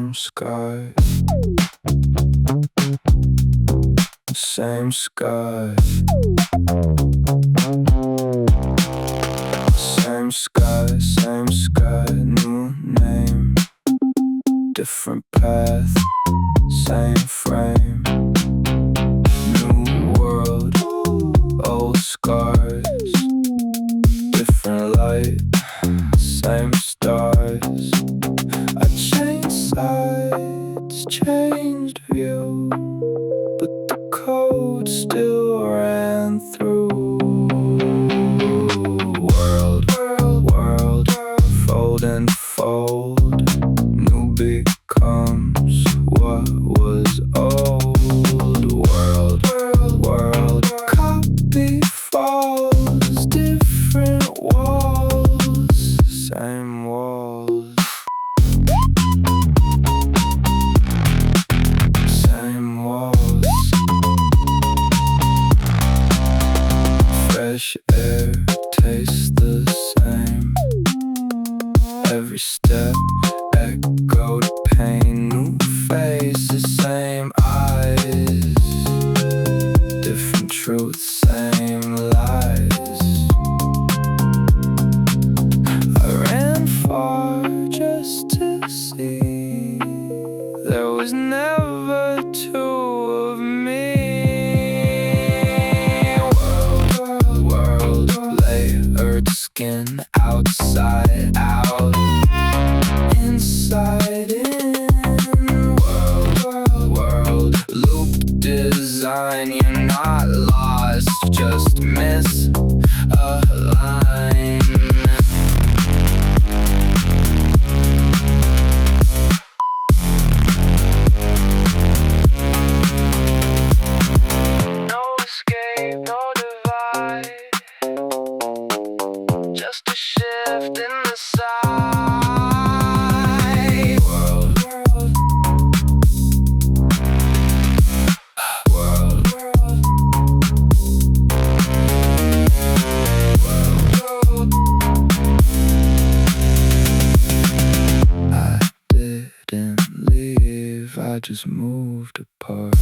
same sky, same sky, same sky, same sky, new name, different path, same frame, new world, old scars, different light, same stars. I changed sides, changed view, but the code still ran through. World, world, world, fold and fold, new becomes what was old. World, world, world, copy falls, different walls, same walls. Same walls. Fresh air tastes the same. Every step echoed pain. New faces, same eyes. Different truths, same lies. I ran far just to see there was never two of me. World, world, world, layered skin, outside out, inside in. World, world, world, loop design. You're not lost, just miss a line. No escape, no divide, just a shift in the side. World, world, world, world, world. I didn't leave, I just moved apart.